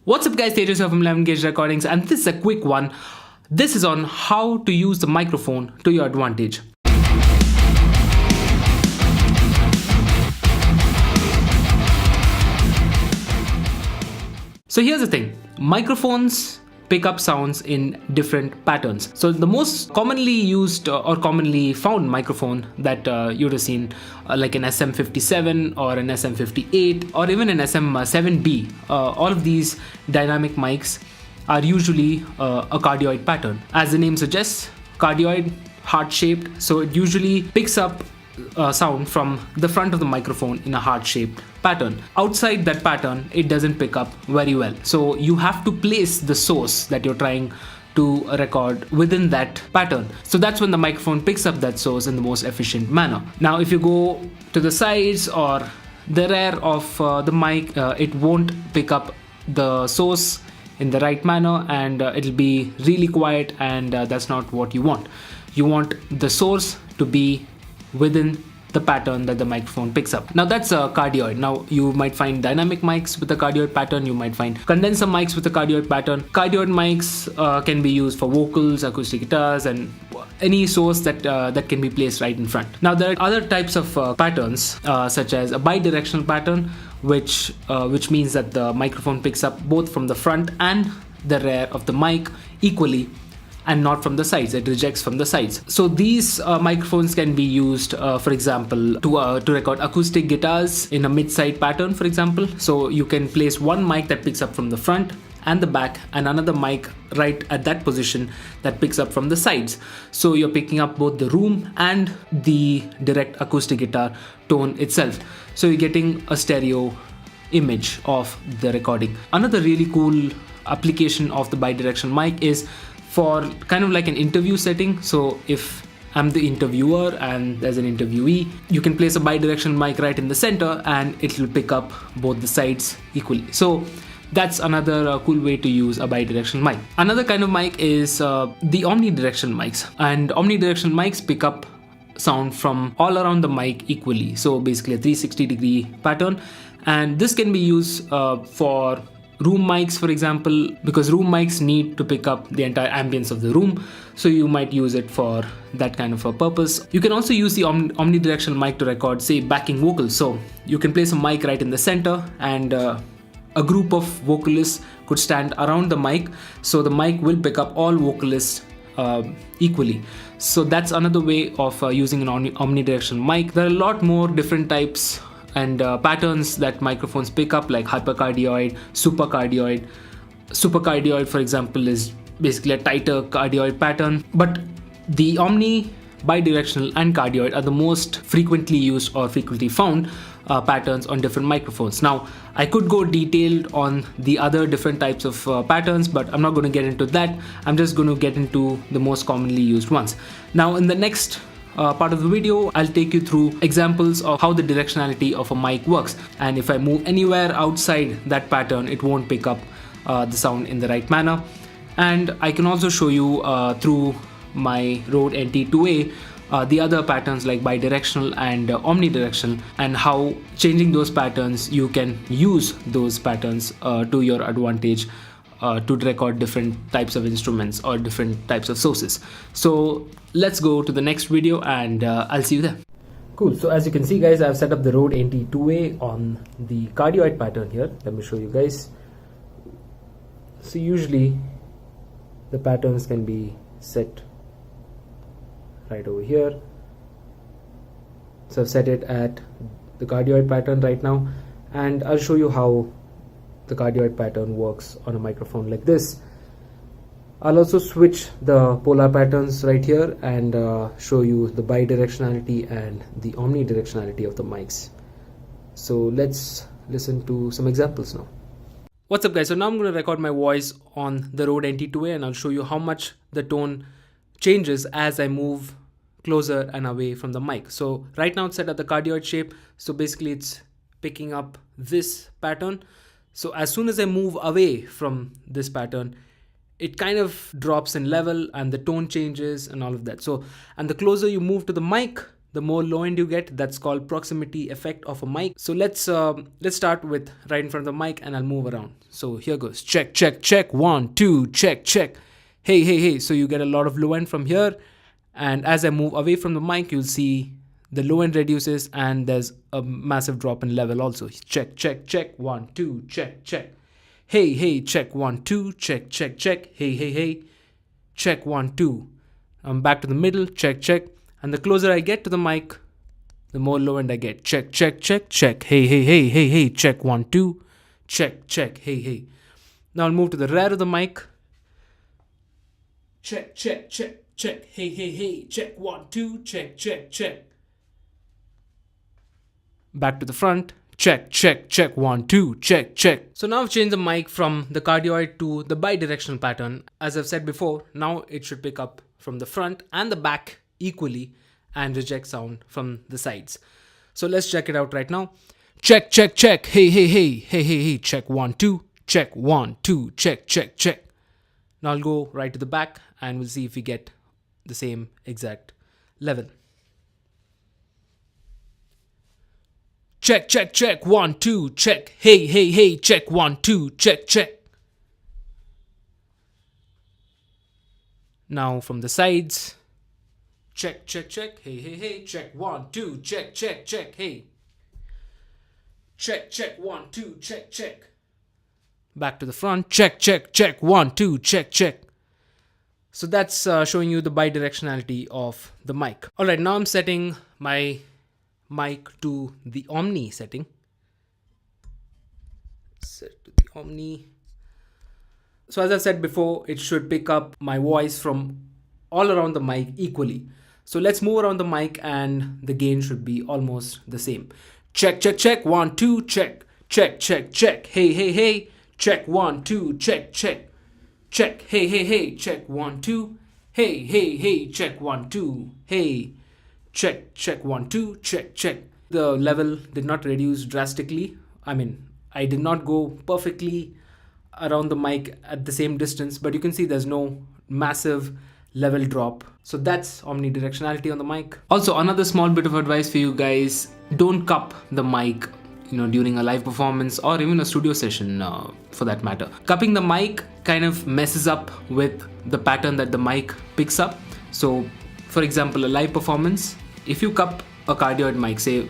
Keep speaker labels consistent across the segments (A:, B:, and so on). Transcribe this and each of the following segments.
A: What's up guys, Tejas here from 11 Gauge Recordings, and this is a quick one. This is on how to use the microphone to your advantage. So here's the thing, microphones pick up sounds in different patterns. So the most commonly used or commonly found microphone that you'd have seen like an SM57 or an SM58 or even an SM7B, all of these dynamic mics are usually a cardioid pattern. As the name suggests, cardioid, heart-shaped, so it usually picks up sound from the front of the microphone in a heart-shaped pattern. Outside that pattern, it doesn't pick up very well. So you have to place the source that you're trying to record within that pattern. So that's when the microphone picks up that source in the most efficient manner. Now, if you go to the sides or the rear of the mic, it won't pick up the source in the right manner, and it'll be really quiet, and that's not what you want. You want the source to be within the pattern that the microphone picks up. Now that's a cardioid. Now you might find dynamic mics with a cardioid pattern, you might find condenser mics with a cardioid pattern. Cardioid mics can be used for vocals, acoustic guitars, and any source that can be placed right in front. Now there are other types of patterns such as a bidirectional pattern, which means that the microphone picks up both from the front and the rear of the mic equally, and not from the sides. It rejects from the sides. So these microphones can be used, for example, to record acoustic guitars in a mid-side pattern, for example. So you can place one mic that picks up from the front and the back, and another mic right at that position that picks up from the sides. So you're picking up both the room and the direct acoustic guitar tone itself. So you're getting a stereo image of the recording. Another really cool application of the bidirectional mic is for kind of like an interview setting. So if I'm the interviewer and there's an interviewee, you can place a bidirectional mic right in the center and it will pick up both the sides equally. So that's another cool way to use a bidirectional mic. Another kind of mic is the omnidirectional mics, and omnidirectional mics pick up sound from all around the mic equally. So basically a 360-degree pattern, and this can be used for room mics, for example, because room mics need to pick up the entire ambience of the room. So you might use it for that kind of a purpose. You can also use the omnidirectional mic to record, say, backing vocals. So you can place a mic right in the center, and a group of vocalists could stand around the mic. So the mic will pick up all vocalists equally. So that's another way of using an omnidirectional mic. There are a lot more different types and patterns that microphones pick up, like hypercardioid, supercardioid. Supercardioid, for example, is basically a tighter cardioid pattern. But the omni, bidirectional, and cardioid are the most frequently used or frequently found patterns on different microphones. Now, I could go detailed on the other different types of patterns, but I'm not going to get into that. I'm just going to get into the most commonly used ones. Now, in the next part of the video, I'll take you through examples of how the directionality of a mic works, and if I move anywhere outside that pattern, it won't pick up the sound in the right manner. And I can also show you through my Rode NT2A the other patterns like bidirectional and omnidirectional, and how changing those patterns, you can use those patterns to your advantage to record different types of instruments or different types of sources. So let's go to the next video, and I'll see you there. Cool. So as you can see, guys, I've set up the Rode NT2A on the cardioid pattern here. Let me show you guys. So usually the patterns can be set right over here. So I've set it at the cardioid pattern right now, and I'll show you how the cardioid pattern works on a microphone like this. I'll also switch the polar patterns right here and show you the bidirectionality and the omnidirectionality of the mics. So let's listen to some examples now. What's up, guys? So now I'm going to record my voice on the Rode NT2A, and I'll show you how much the tone changes as I move closer and away from the mic. So right now it's set at the cardioid shape. So basically it's picking up this pattern. So as soon as I move away from this pattern, it kind of drops in level and the tone changes and all of that. So, and the closer you move to the mic, the more low end you get. That's called proximity effect of a mic. So let's start with right in front of the mic, and I'll move around. So here goes. Check, check, check. 1, 2, check, check. Hey, hey, hey. So you get a lot of low end from here. And as I move away from the mic, you'll see the low end reduces and there's a massive drop in level also. Check, check, check. 1, 2, check, check. Hey, hey, check. 1, 2, check, check, check. Hey, hey, hey. Check. 1, 2. I'm back to the middle. Check, check. And the closer I get to the mic, the more low end I get. Check, check, check, check. Hey, hey, hey, hey, hey. Check. 1, 2. Check, check. Hey, hey. Now I'll move to the rear of the mic. Check, check, check, check. Hey, hey, hey. Check. 1, 2. Check, check, check. Back to the front. Check, check, check. 1, 2. Check, check. So now I've changed the mic from the cardioid to the bidirectional pattern. As I've said before, now it should pick up from the front and the back equally and reject sound from the sides. So let's check it out right now. Check, check, check. Hey, hey, hey. Hey, hey, hey. Check. 1, 2. Check. 1, 2. Check, check, check. Now I'll go right to the back and we'll see if we get the same exact level. Check, check, check. 1, 2. Check. Hey, hey, hey. Check. 1, 2. Check, check. Now from the sides. Check, check, check. Hey, hey, hey. Check. 1, 2. Check, check, check. Hey. Check, check. 1, 2. Check, check. Back to the front. Check, check, check. 1, 2. Check, check. So that's showing you the bidirectionality of the mic. Alright, now I'm setting my mic to the Omni setting. Set to the Omni. So as I said before, it should pick up my voice from all around the mic equally. So let's move around the mic and the gain should be almost the same. Check, check, check. 1, 2. Check, check, check, check. Hey, hey, hey. Check. 1, 2. Check, check. Check. Hey, hey, hey. Check. 1, 2. Hey, hey, hey. Check. 1, 2. Hey. Check, check. 1, 2. Check, check. The level did not reduce drastically. I mean, I did not go perfectly around the mic at the same distance, but you can see there's no massive level drop. So that's omnidirectionality on the mic. Also, another small bit of advice for you guys: don't cup the mic, during a live performance or even a studio session for that matter. Cupping the mic kind of messes up with the pattern that the mic picks up. So for example, a live performance, if you cup a cardioid mic, say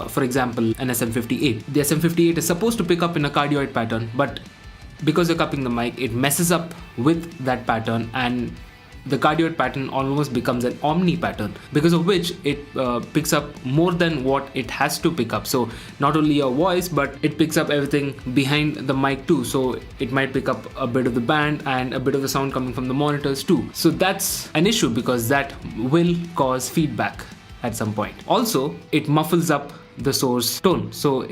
A: for example an SM58, the SM58 is supposed to pick up in a cardioid pattern, but because you're cupping the mic, it messes up with that pattern and the cardioid pattern almost becomes an omni pattern, because of which it picks up more than what it has to pick up. So not only your voice, but it picks up everything behind the mic too. So it might pick up a bit of the band and a bit of the sound coming from the monitors too. So that's an issue because that will cause feedback at some point. Also, it muffles up the source tone. So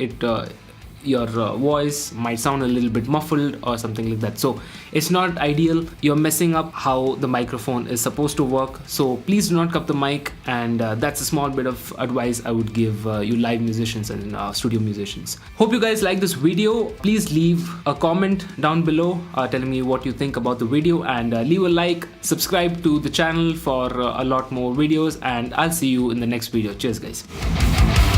A: your voice might sound a little bit muffled or something like that. So it's not ideal. You're messing up how the microphone is supposed to work. So please do not cup the mic, and that's a small bit of advice I would give you live musicians and studio musicians. Hope you guys like this video. Please leave a comment down below telling me what you think about the video, and leave a like, subscribe to the channel for a lot more videos, and I'll see you in the next video. Cheers guys.